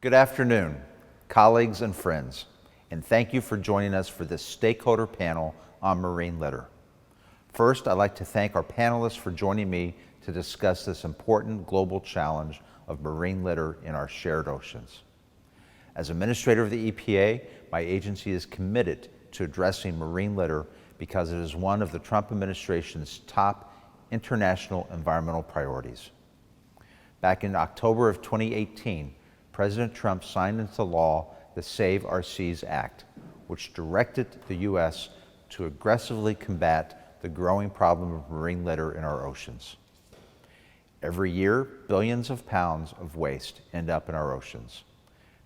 Good afternoon, colleagues and friends, and thank you for joining us for this stakeholder panel on marine litter. First, I'd like to thank our panelists for joining me to discuss this important global challenge of marine litter in our shared oceans. As Administrator of the EPA, my agency is committed to addressing marine litter because it is one of the Trump administration's top international environmental priorities. Back in October of 2018, President Trump signed into law the Save Our Seas Act, which directed the U.S. to aggressively combat the growing problem of marine litter in our oceans. Every year, billions of pounds of waste end up in our oceans.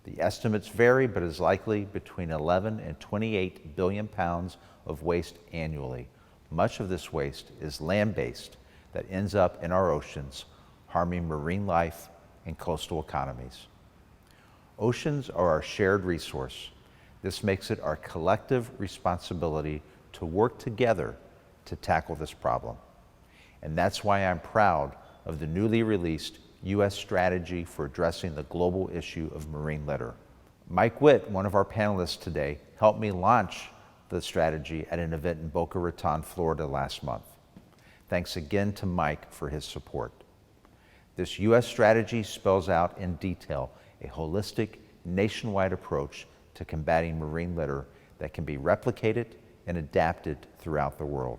The estimates vary, but is likely between 11 and 28 billion pounds of waste annually. Much of this waste is land-based that ends up in our oceans, harming marine life and coastal economies. Oceans are our shared resource. This makes it our collective responsibility to work together to tackle this problem. And that's why I'm proud of the newly released U.S. strategy for addressing the global issue of marine litter. Mike Witt, one of our panelists today, helped me launch the strategy at an event in Boca Raton, Florida last month. Thanks again to Mike for his support. This U.S. strategy spells out in detail a holistic, nationwide approach to combating marine litter that can be replicated and adapted throughout the world.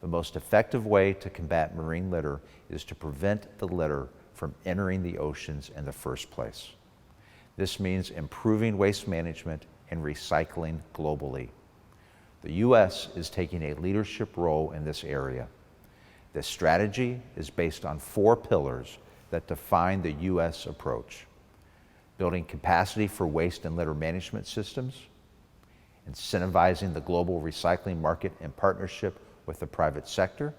The most effective way to combat marine litter is to prevent the litter from entering the oceans in the first place. This means improving waste management and recycling globally. The U.S. is taking a leadership role in this area. This strategy is based on 4 pillars that define the U.S. approach: building capacity for waste and litter management systems, incentivizing the global recycling market in partnership with the private sector,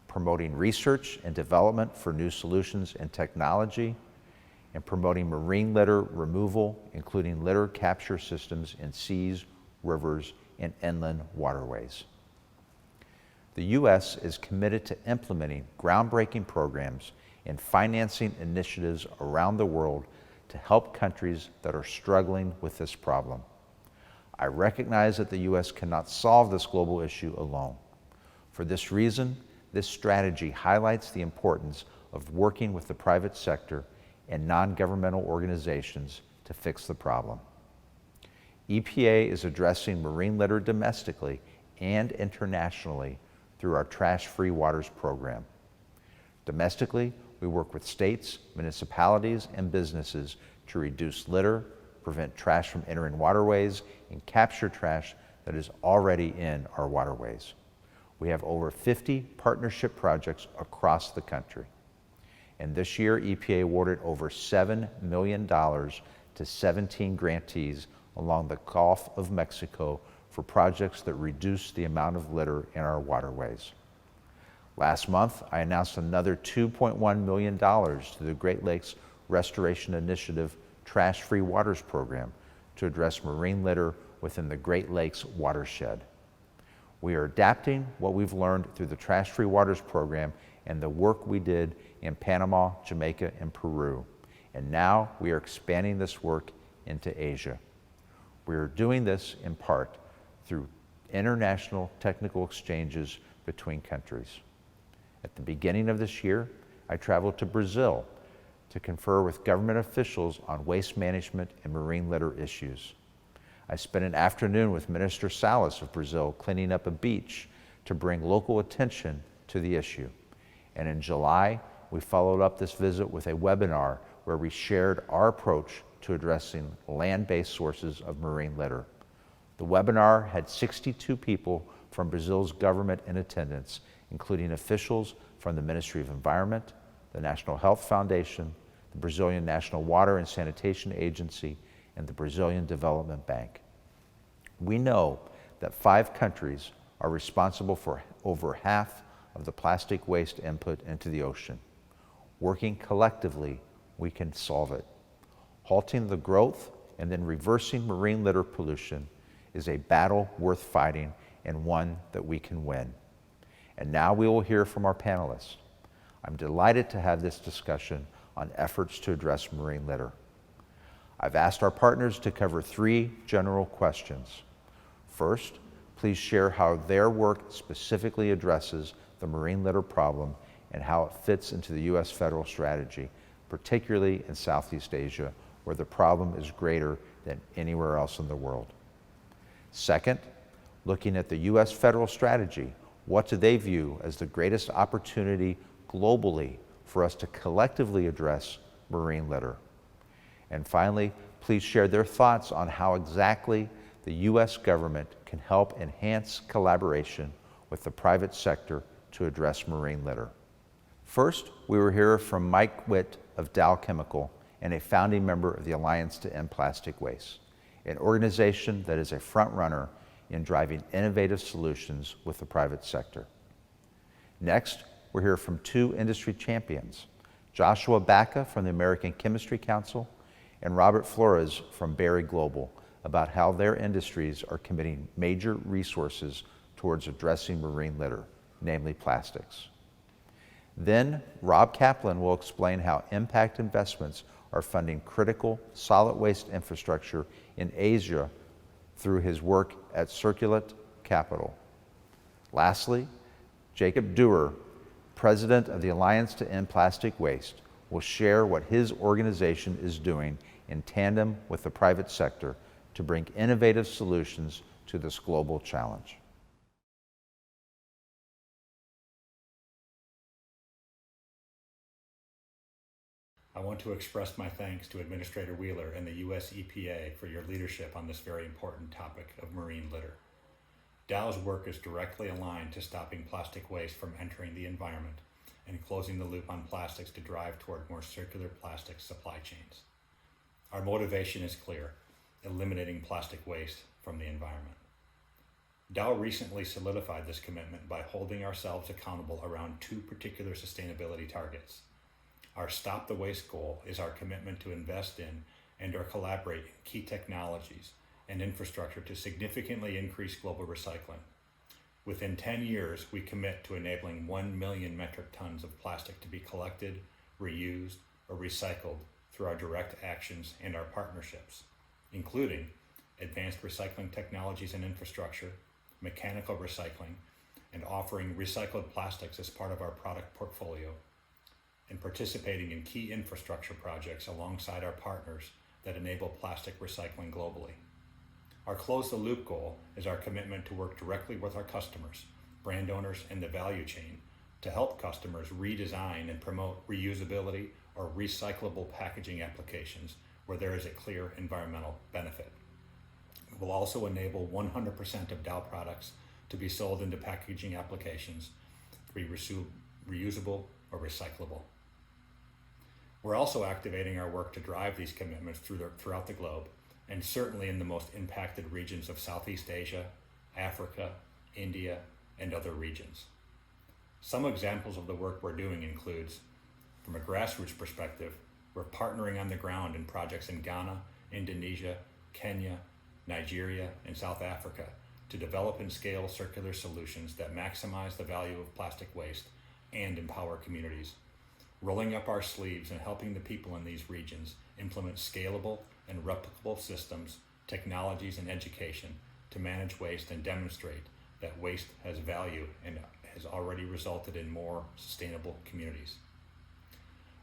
promoting research and development for new solutions and technology, and promoting marine litter removal, including litter capture systems in seas, rivers, and inland waterways. The U.S. is committed to implementing groundbreaking programs and financing initiatives around the world to help countries that are struggling with this problem. I recognize that the U.S. cannot solve this global issue alone. For this reason, this strategy highlights the importance of working with the private sector and non-governmental organizations to fix the problem. EPA is addressing marine litter domestically and internationally through our Trash-Free Waters program. Domestically, we work with states, municipalities, and businesses to reduce litter, prevent trash from entering waterways, and capture trash that is already in our waterways. We have over 50 partnership projects across the country. And this year, EPA awarded over $7 million to 17 grantees along the Gulf of Mexico for projects that reduce the amount of litter in our waterways. Last month, I announced another $2.1 million to the Great Lakes Restoration Initiative Trash-Free Waters program to address marine litter within the Great Lakes watershed. We are adapting what we've learned through the Trash-Free Waters program and the work we did in Panama, Jamaica, and Peru. And now we are expanding this work into Asia. We are doing this in part through international technical exchanges between countries. At the beginning of this year, I traveled to Brazil to confer with government officials on waste management and marine litter issues. I spent an afternoon with Minister Salles of Brazil cleaning up a beach to bring local attention to the issue. And in July, we followed up this visit with a webinar where we shared our approach to addressing land-based sources of marine litter. The webinar had 62 people from Brazil's government in attendance, including officials from the Ministry of Environment, the National Health Foundation, the Brazilian National Water and Sanitation Agency, and the Brazilian Development Bank. We know that 5 countries are responsible for over half of the plastic waste input into the ocean. Working collectively, we can solve it. Halting the growth and then reversing marine litter pollution is a battle worth fighting and one that we can win. And now we will hear from our panelists. I'm delighted to have this discussion on efforts to address marine litter. I've asked our partners to cover 3 general questions. First, please share how their work specifically addresses the marine litter problem and how it fits into the U.S. federal strategy, particularly in Southeast Asia, where the problem is greater than anywhere else in the world. Second, looking at the U.S. federal strategy, what do they view as the greatest opportunity globally for us to collectively address marine litter? And finally, please share their thoughts on how exactly the U.S. government can help enhance collaboration with the private sector to address marine litter. First, we will hear from Mike Witt of Dow Chemical and a founding member of the Alliance to End Plastic Waste, an organization that is a front runner in driving innovative solutions with the private sector. Next, we'll hear from 2 industry champions, Joshua Baca from the American Chemistry Council and Robert Flores from Berry Global, about how their industries are committing major resources towards addressing marine litter, namely plastics. Then, Rob Kaplan will explain how impact investments are funding critical solid waste infrastructure in Asia through his work at Circulate Capital. Lastly, Jacob Dewar, president of the Alliance to End Plastic Waste, will share what his organization is doing in tandem with the private sector to bring innovative solutions to this global challenge. I want to express my thanks to Administrator Wheeler and the U.S. EPA for your leadership on this very important topic of marine litter. Dow's work is directly aligned to stopping plastic waste from entering the environment and closing the loop on plastics to drive toward more circular plastic supply chains. Our motivation is clear: eliminating plastic waste from the environment. Dow recently solidified this commitment by holding ourselves accountable around 2 particular sustainability targets. Our Stop the Waste goal is our commitment to invest in and/or collaborate in key technologies and infrastructure to significantly increase global recycling. Within 10 years, we commit to enabling 1 million metric tons of plastic to be collected, reused, or recycled through our direct actions and our partnerships, including advanced recycling technologies and infrastructure, mechanical recycling, and offering recycled plastics as part of our product portfolio, and participating in key infrastructure projects alongside our partners that enable plastic recycling globally. Our Close the Loop goal is our commitment to work directly with our customers, brand owners, and the value chain to help customers redesign and promote reusability or recyclable packaging applications where there is a clear environmental benefit. It will also enable 100% of Dow products to be sold into packaging applications to be reusable or recyclable. We're also activating our work to drive these commitments throughout the globe, and certainly in the most impacted regions of Southeast Asia, Africa, India, and other regions. Some examples of the work we're doing includes, from a grassroots perspective, we're partnering on the ground in projects in Ghana, Indonesia, Kenya, Nigeria, and South Africa to develop and scale circular solutions that maximize the value of plastic waste and empower communities, rolling up our sleeves and helping the people in these regions implement scalable and replicable systems, technologies, and education to manage waste and demonstrate that waste has value and has already resulted in more sustainable communities.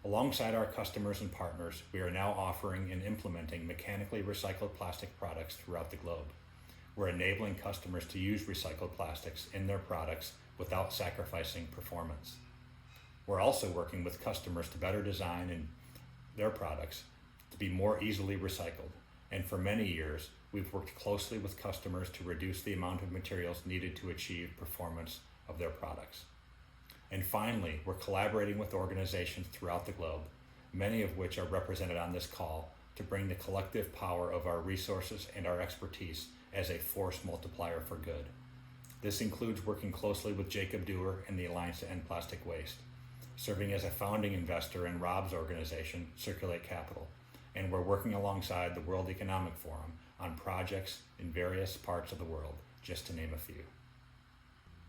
Alongside our customers and partners, we are now offering and implementing mechanically recycled plastic products throughout the globe. We're enabling customers to use recycled plastics in their products without sacrificing performance. We're also working with customers to better design and their products to be more easily recycled. And for many years, we've worked closely with customers to reduce the amount of materials needed to achieve performance of their products. And finally, we're collaborating with organizations throughout the globe, many of which are represented on this call, to bring the collective power of our resources and our expertise as a force multiplier for good. This includes working closely with Jacob Dewar and the Alliance to End Plastic Waste, serving as a founding investor in Rob's organization, Circulate Capital, and we're working alongside the World Economic Forum on projects in various parts of the world, just to name a few.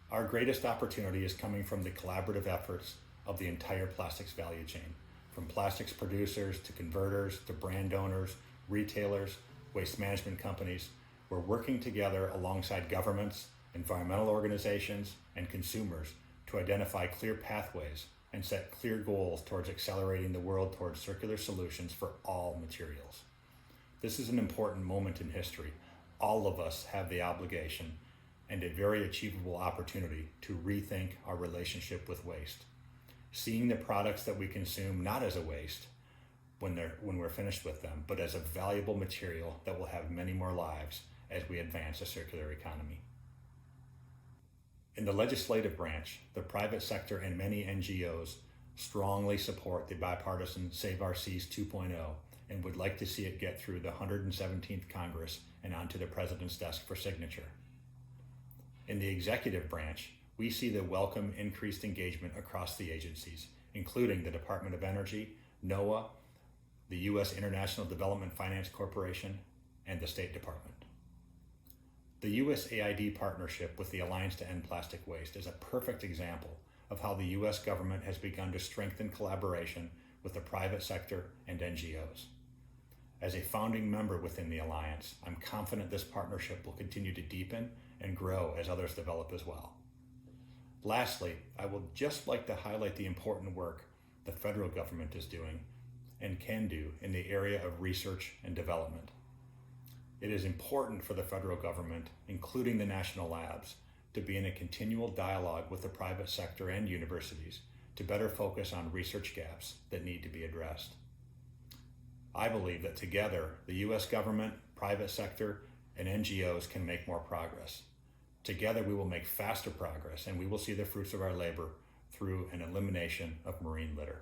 Our greatest opportunity is coming from the collaborative efforts of the entire plastics value chain, from plastics producers to converters to brand owners, retailers, waste management companies. We're working together alongside governments, environmental organizations, and consumers to identify clear pathways and set clear goals towards accelerating the world towards circular solutions for all materials. This is an important moment in history. All of us have the obligation and a very achievable opportunity to rethink our relationship with waste. Seeing the products that we consume not as a waste when we're finished with them, but as a valuable material that will have many more lives as we advance a circular economy. In the legislative branch, the private sector and many NGOs strongly support the bipartisan Save Our Seas 2.0 and would like to see it get through the 117th Congress and onto the President's desk for signature. In the executive branch, we see the welcome increased engagement across the agencies, including the Department of Energy, NOAA, the U.S. International Development Finance Corporation, and the State Department. The USAID partnership with the Alliance to End Plastic Waste is a perfect example of how the U.S. government has begun to strengthen collaboration with the private sector and NGOs. As a founding member within the Alliance, I'm confident this partnership will continue to deepen and grow as others develop as well. Lastly, I would just like to highlight the important work the federal government is doing and can do in the area of research and development. It is important for the federal government, including the national labs, to be in a continual dialogue with the private sector and universities to better focus on research gaps that need to be addressed. I believe that together, the U.S. government, private sector, and NGOs can make more progress. Together, we will make faster progress, and we will see the fruits of our labor through an elimination of marine litter.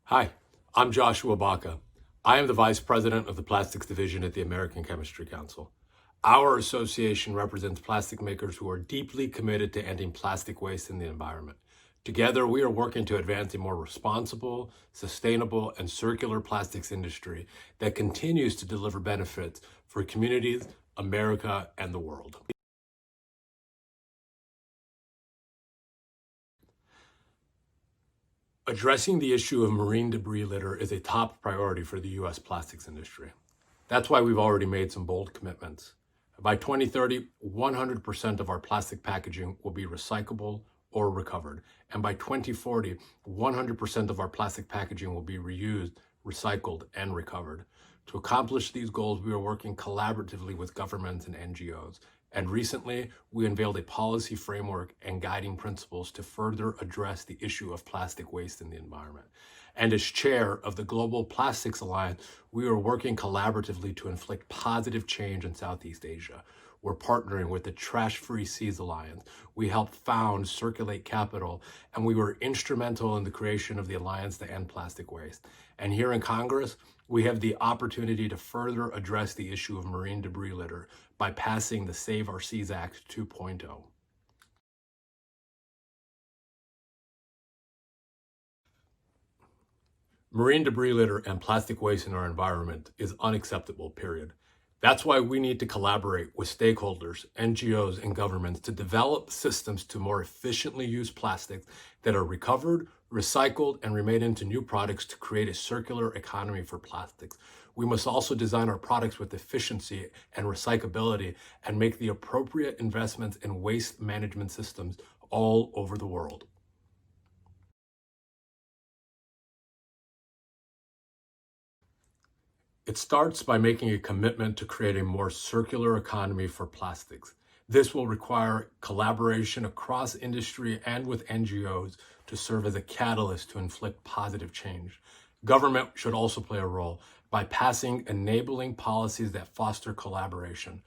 Hi, I'm Joshua Baca. I am the Vice President of the Plastics Division at the American Chemistry Council. Our association represents plastic makers who are deeply committed to ending plastic waste in the environment. Together, we are working to advance a more responsible, sustainable, and circular plastics industry that continues to deliver benefits for communities, America, and the world. Addressing the issue of marine debris litter is a top priority for the U.S. plastics industry. That's why we've already made some bold commitments. By 2030, 100% of our plastic packaging will be recyclable or recovered. And by 2040, 100% of our plastic packaging will be reused, recycled, and recovered. To accomplish these goals, we are working collaboratively with governments and NGOs. And recently, we unveiled a policy framework and guiding principles to further address the issue of plastic waste in the environment. And as chair of the Global Plastics Alliance, we are working collaboratively to inflict positive change in Southeast Asia. We're partnering with the Trash Free Seas Alliance. We helped found Circulate Capital, and we were instrumental in the creation of the Alliance to End Plastic Waste. And here in Congress, we have the opportunity to further address the issue of marine debris litter by passing the Save Our Seas Act 2.0. Marine debris litter and plastic waste in our environment is unacceptable, period. That's why we need to collaborate with stakeholders, NGOs, and governments to develop systems to more efficiently use plastics that are recovered, recycled, and remade into new products to create a circular economy for plastics. We must also design our products with efficiency and recyclability and make the appropriate investments in waste management systems all over the world. It starts by making a commitment to create a more circular economy for plastics. This will require collaboration across industry and with NGOs to serve as a catalyst to inflict positive change. Government should also play a role by passing enabling policies that foster collaboration.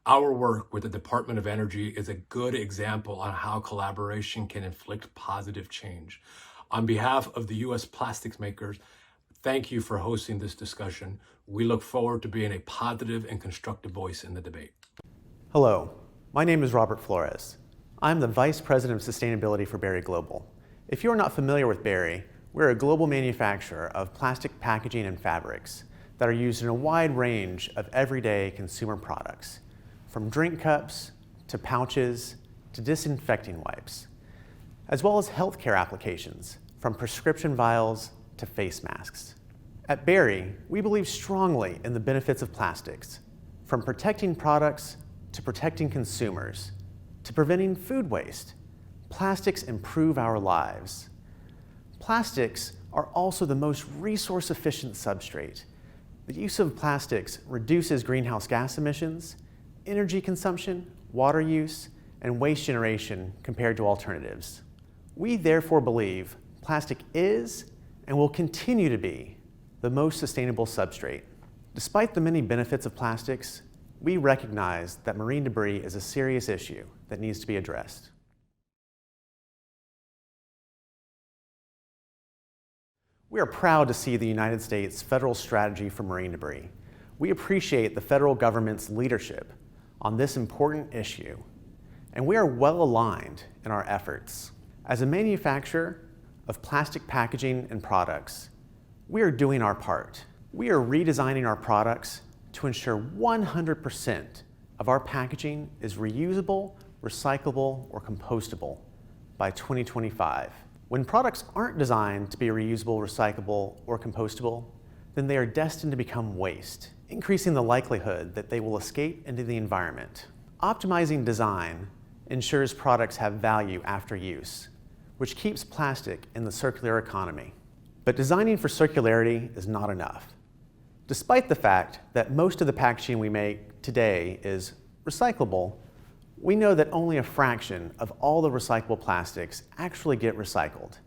Our work with the Department of Energy is a good example on how collaboration can inflict positive change. On behalf of the U.S. plastics makers, thank you for hosting this discussion. We look forward to being a positive and constructive voice in the debate. Hello, my name is Robert Flores. I'm the Vice President of Sustainability for Berry Global. If you are not familiar with Berry, we're a global manufacturer of plastic packaging and fabrics that are used in a wide range of everyday consumer products, from drink cups, to pouches to disinfecting wipes, as well as healthcare applications from prescription vials to face masks. At Berry, we believe strongly in the benefits of plastics, from protecting products to protecting consumers to preventing food waste. Plastics improve our lives. Plastics are also the most resource-efficient substrate. The use of plastics reduces greenhouse gas emissions, energy consumption, water use, and waste generation compared to alternatives. We therefore believe plastic is and will continue to be the most sustainable substrate. Despite the many benefits of plastics, we recognize that marine debris is a serious issue that needs to be addressed. We are proud to see the United States federal strategy for marine debris. We appreciate the federal government's leadership on this important issue, and we are well aligned in our efforts. As a manufacturer of plastic packaging and products, we are doing our part. We are redesigning our products to ensure 100% of our packaging is reusable, recyclable, or compostable by 2025. When products aren't designed to be reusable, recyclable, or compostable, then they are destined to become waste, increasing the likelihood that they will escape into the environment. Optimizing design ensures products have value after use, which keeps plastic in the circular economy. But designing for circularity is not enough. Despite the fact that most of the packaging we make today is recyclable, we know that only a fraction of all the recyclable plastics actually get recycled.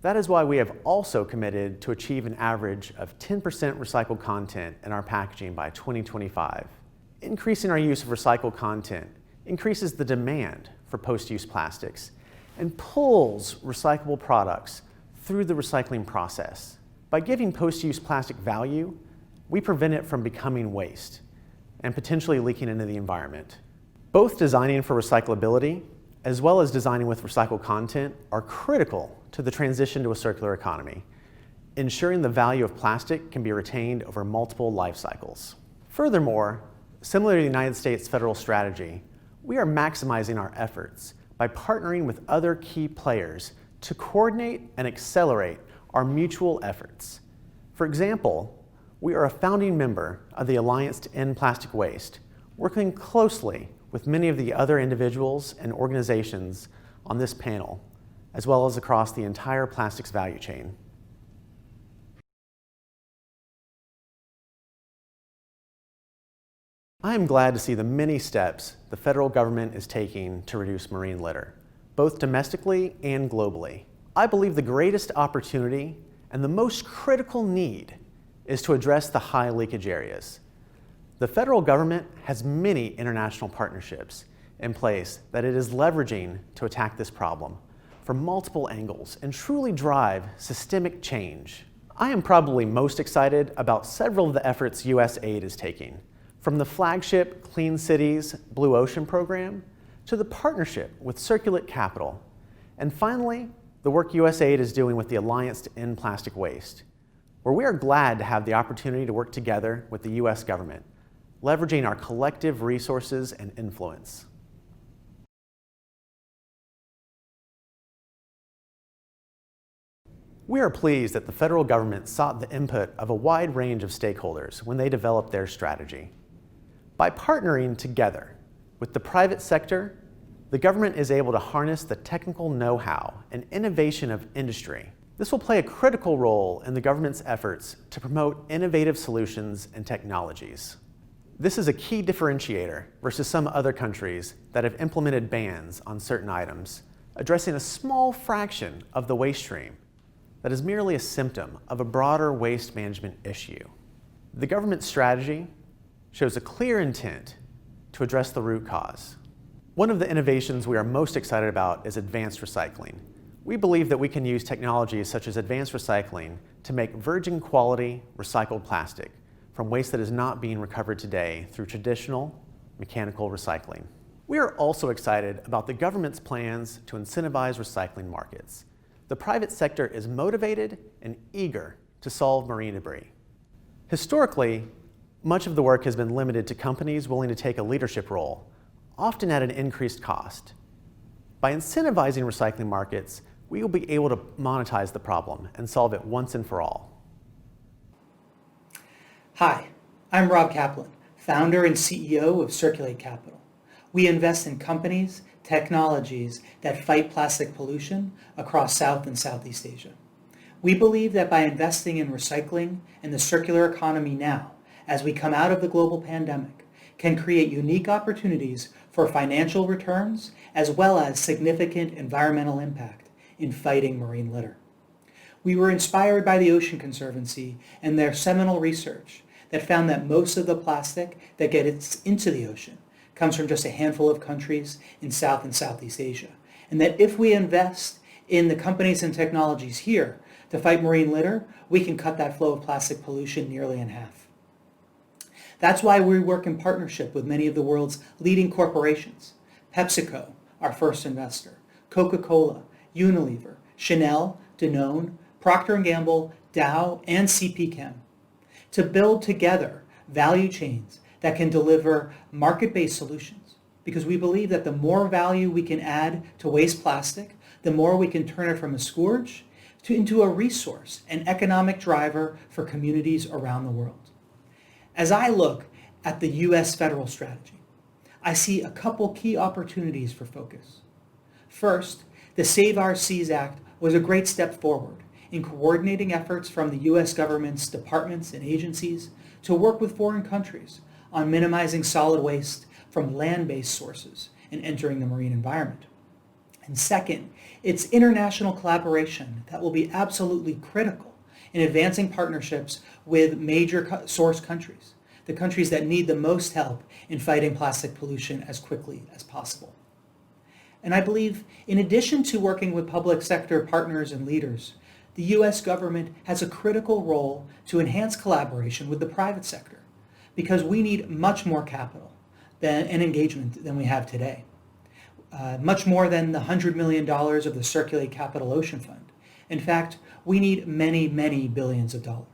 That is why we have also committed to achieve an average of 10% recycled content in our packaging by 2025. Increasing our use of recycled content increases the demand for post-use plastics and pulls recyclable products through the recycling process. By giving post-use plastic value, we prevent it from becoming waste and potentially leaking into the environment. Both designing for recyclability as well as designing with recycled content are critical to the transition to a circular economy, ensuring the value of plastic can be retained over multiple life cycles. Furthermore, similar to the United States federal strategy, we are maximizing our efforts by partnering with other key players to coordinate and accelerate our mutual efforts. For example, we are a founding member of the Alliance to End Plastic Waste, working closely with many of the other individuals and organizations on this panel, as well as across the entire plastics value chain. I am glad to see the many steps the federal government is taking to reduce marine litter, both domestically and globally. I believe the greatest opportunity and the most critical need is to address the high leakage areas. The federal government has many international partnerships in place that it is leveraging to attack this problem from multiple angles and truly drive systemic change. I am probably most excited about several of the efforts U.S. aid is taking, from the flagship Clean Cities Blue Ocean program to the partnership with Circulate Capital, and finally, the work USAID is doing with the Alliance to End Plastic Waste, where we are glad to have the opportunity to work together with the U.S. government, leveraging our collective resources and influence. We are pleased that the federal government sought the input of a wide range of stakeholders when they developed their strategy. By partnering together with the private sector, the government is able to harness the technical know-how and innovation of industry. This will play a critical role in the government's efforts to promote innovative solutions and technologies. This is a key differentiator versus some other countries that have implemented bans on certain items, addressing a small fraction of the waste stream that is merely a symptom of a broader waste management issue. The government strategy shows a clear intent to address the root cause. One of the innovations we are most excited about is advanced recycling. We believe that we can use technologies such as advanced recycling to make virgin quality recycled plastic from waste that is not being recovered today through traditional mechanical recycling. We are also excited about the government's plans to incentivize recycling markets. The private sector is motivated and eager to solve marine debris. Historically, much of the work has been limited to companies willing to take a leadership role often at an increased cost. By incentivizing recycling markets, we will be able to monetize the problem and solve it once and for all. Hi, I'm Rob Kaplan, founder and CEO of Circulate Capital. We invest in companies, technologies that fight plastic pollution across South and Southeast Asia. We believe that by investing in recycling and the circular economy now, as we come out of the global pandemic, can create unique opportunities for financial returns as well as significant environmental impact in fighting marine litter. We were inspired by the Ocean Conservancy and their seminal research that found that most of the plastic that gets into the ocean comes from just a handful of countries in South and Southeast Asia, and that if we invest in the companies and technologies here to fight marine litter, we can cut that flow of plastic pollution nearly in half. That's why we work in partnership with many of the world's leading corporations: PepsiCo, our first investor, Coca-Cola, Unilever, Chanel, Danone, Procter & Gamble, Dow, and CP Chem, to build together value chains that can deliver market-based solutions. Because we believe that the more value we can add to waste plastic, the more we can turn it from a scourge into a resource, an economic driver for communities around the world. As I look at the U.S. federal strategy, I see a couple key opportunities for focus. First, the Save Our Seas Act was a great step forward in coordinating efforts from the U.S. government's departments and agencies to work with foreign countries on minimizing solid waste from land-based sources and entering the marine environment. And second, it's international collaboration that will be absolutely critical in advancing partnerships with major source countries, the countries that need the most help in fighting plastic pollution as quickly as possible. And I believe, in addition to working with public sector partners and leaders, the U.S. government has a critical role to enhance collaboration with the private sector, because we need much more capital and engagement than we have today. Much more than the $100 million of the Circulate Capital Ocean Fund. In fact, we need many, many billions of dollars.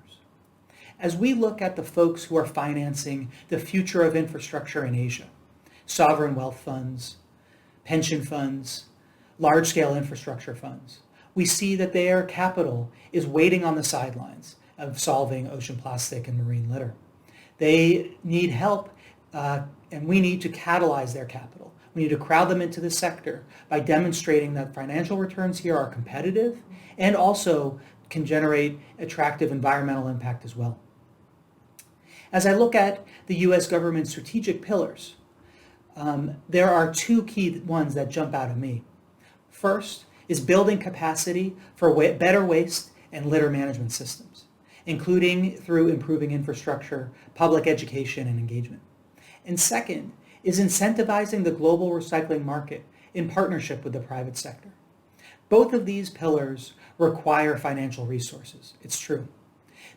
As we look at the folks who are financing the future of infrastructure in Asia, sovereign wealth funds, pension funds, large-scale infrastructure funds, we see that their capital is waiting on the sidelines of solving ocean plastic and marine litter. They need help, and we need to catalyze their capital. We need to crowd them into the sector by demonstrating that financial returns here are competitive and also can generate attractive environmental impact as well. As I look at the U.S. government's strategic pillars, there are two key ones that jump out at me. First is building capacity for better waste and litter management systems, including through improving infrastructure, public education, and engagement. And second is incentivizing the global recycling market in partnership with the private sector. Both of these pillars require financial resources, it's true.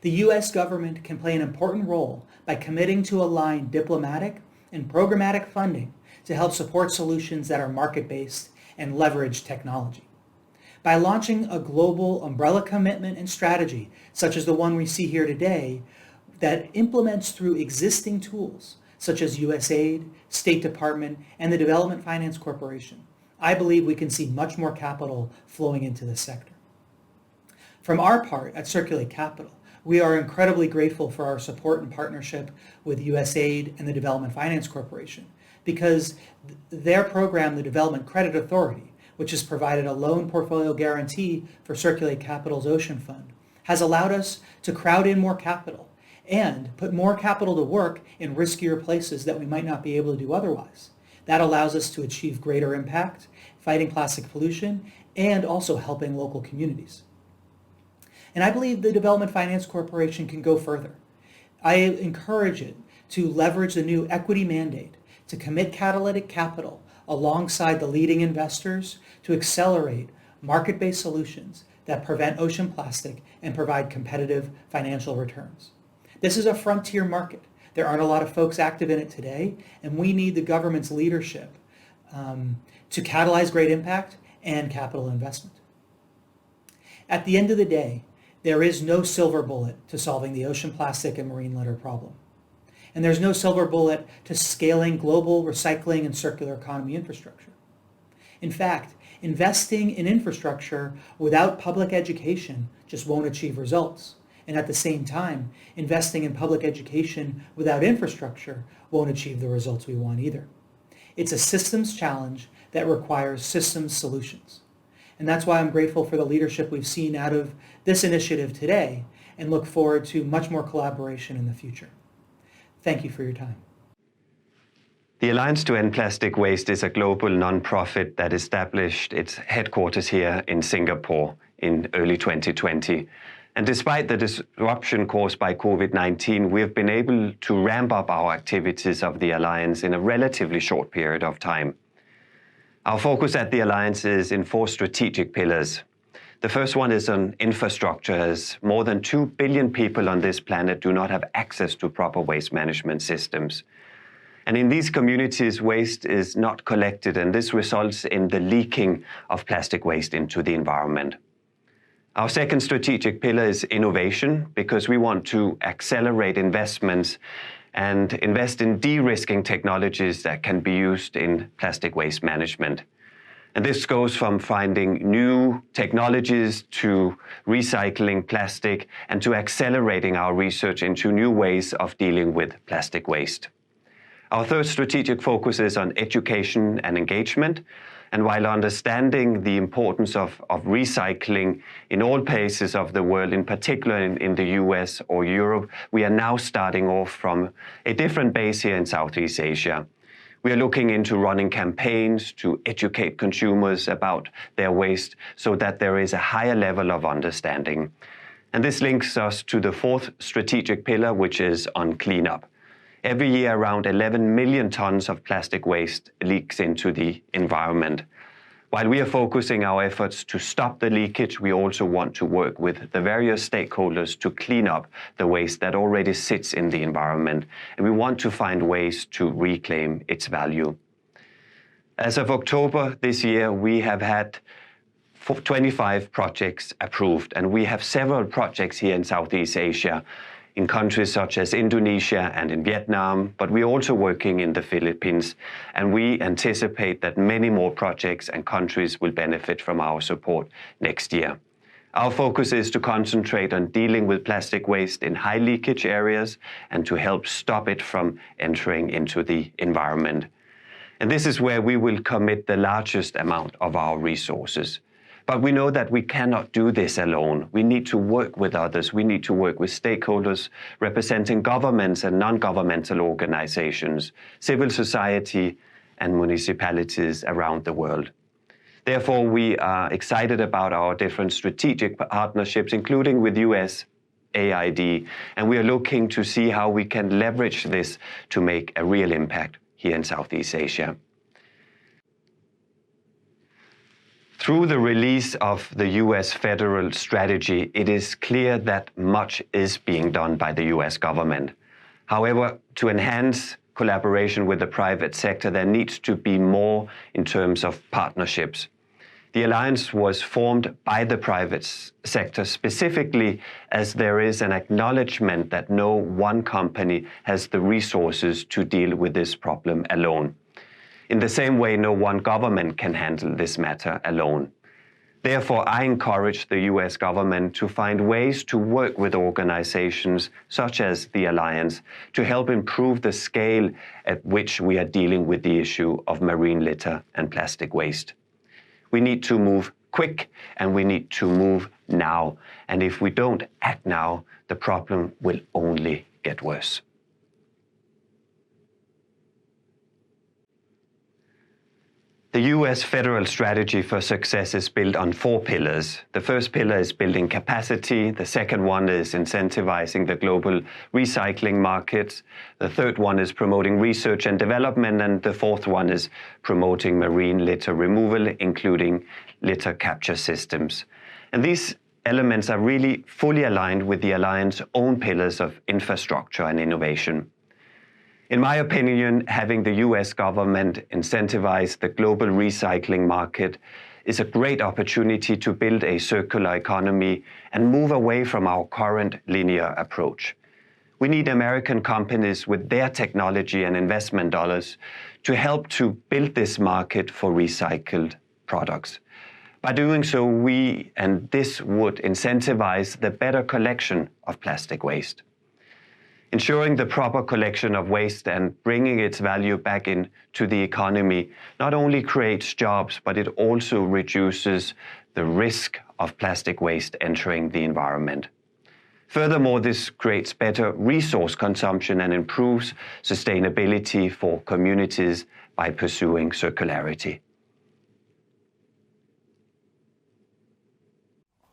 The U.S. government can play an important role by committing to align diplomatic and programmatic funding to help support solutions that are market-based and leverage technology. By launching a global umbrella commitment and strategy, such as the one we see here today, that implements through existing tools, such as USAID, State Department, and the Development Finance Corporation, I believe we can see much more capital flowing into this sector. From our part at Circulate Capital, we are incredibly grateful for our support and partnership with USAID and the Development Finance Corporation, because their program, the Development Credit Authority, which has provided a loan portfolio guarantee for Circulate Capital's Ocean Fund, has allowed us to crowd in more capital and put more capital to work in riskier places that we might not be able to do otherwise. That allows us to achieve greater impact, fighting plastic pollution, and also helping local communities. And I believe the Development Finance Corporation can go further. I encourage it to leverage the new equity mandate to commit catalytic capital alongside the leading investors to accelerate market-based solutions that prevent ocean plastic and provide competitive financial returns. This is a frontier market. There aren't a lot of folks active in it today, and we need the government's leadership to catalyze great impact and capital investment. At the end of the day, there is no silver bullet to solving the ocean plastic and marine litter problem. And there's no silver bullet to scaling global recycling and circular economy infrastructure. In fact, investing in infrastructure without public education just won't achieve results. And at the same time, investing in public education without infrastructure won't achieve the results we want either. It's a systems challenge that requires systems solutions. And that's why I'm grateful for the leadership we've seen out of this initiative today and look forward to much more collaboration in the future. Thank you for your time. The Alliance to End Plastic Waste is a global non-profit that established its headquarters here in Singapore in early 2020. And despite the disruption caused by COVID-19, we have been able to ramp up our activities of the Alliance in a relatively short period of time. Our focus at the Alliance is in 4 strategic pillars. The first one is on infrastructure, as more than 2 billion people on this planet do not have access to proper waste management systems. And in these communities, waste is not collected, and this results in the leaking of plastic waste into the environment. Our second strategic pillar is innovation, because we want to accelerate investments and invest in de-risking technologies that can be used in plastic waste management. And this goes from finding new technologies to recycling plastic and to accelerating our research into new ways of dealing with plastic waste. Our third strategic focus is on education and engagement. And while understanding the importance of recycling in all places of the world, in particular in the US or Europe, we are now starting off from a different base here in Southeast Asia. We are looking into running campaigns to educate consumers about their waste so that there is a higher level of understanding. And this links us to the fourth strategic pillar, which is on cleanup. Every year, around 11 million tons of plastic waste leaks into the environment. While we are focusing our efforts to stop the leakage, we also want to work with the various stakeholders to clean up the waste that already sits in the environment, and we want to find ways to reclaim its value. As of October this year, we have had 25 projects approved, and we have several projects here in Southeast Asia, in countries such as Indonesia and in Vietnam, but we're also working in the Philippines, and we anticipate that many more projects and countries will benefit from our support next year. Our focus is to concentrate on dealing with plastic waste in high leakage areas and to help stop it from entering into the environment. And this is where we will commit the largest amount of our resources. But we know that we cannot do this alone. We need to work with others. We need to work with stakeholders representing governments and non-governmental organizations, civil society, and municipalities around the world. Therefore, we are excited about our different strategic partnerships, including with USAID, and we are looking to see how we can leverage this to make a real impact here in Southeast Asia. Through the release of the US federal strategy, it is clear that much is being done by the US government. However, to enhance collaboration with the private sector, there needs to be more in terms of partnerships. The Alliance was formed by the private sector specifically as there is an acknowledgement that no one company has the resources to deal with this problem alone. In the same way, no one government can handle this matter alone. Therefore, I encourage the US government to find ways to work with organizations such as the Alliance to help improve the scale at which we are dealing with the issue of marine litter and plastic waste. We need to move quick and we need to move now. And if we don't act now, the problem will only get worse. The US federal strategy for success is built on 4 pillars. The first pillar is building capacity. The second one is incentivizing the global recycling markets. The third one is promoting research and development. And the fourth one is promoting marine litter removal, including litter capture systems. And these elements are really fully aligned with the Alliance's own pillars of infrastructure and innovation. In my opinion, having the US government incentivize the global recycling market is a great opportunity to build a circular economy and move away from our current linear approach. We need American companies with their technology and investment dollars to help to build this market for recycled products. By doing so, this would incentivize the better collection of plastic waste. Ensuring the proper collection of waste and bringing its value back into the economy not only creates jobs, but it also reduces the risk of plastic waste entering the environment. Furthermore, this creates better resource consumption and improves sustainability for communities by pursuing circularity.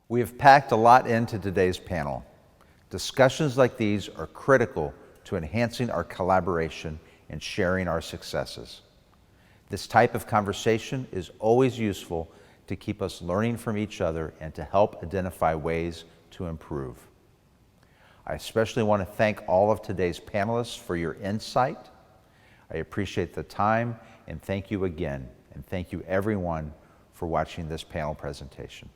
We have packed a lot into today's panel. Discussions like these are critical to enhancing our collaboration and sharing our successes. This type of conversation is always useful to keep us learning from each other and to help identify ways to improve. I especially want to thank all of today's panelists for your insight. I appreciate the time, and thank you again. And thank you everyone for watching this panel presentation.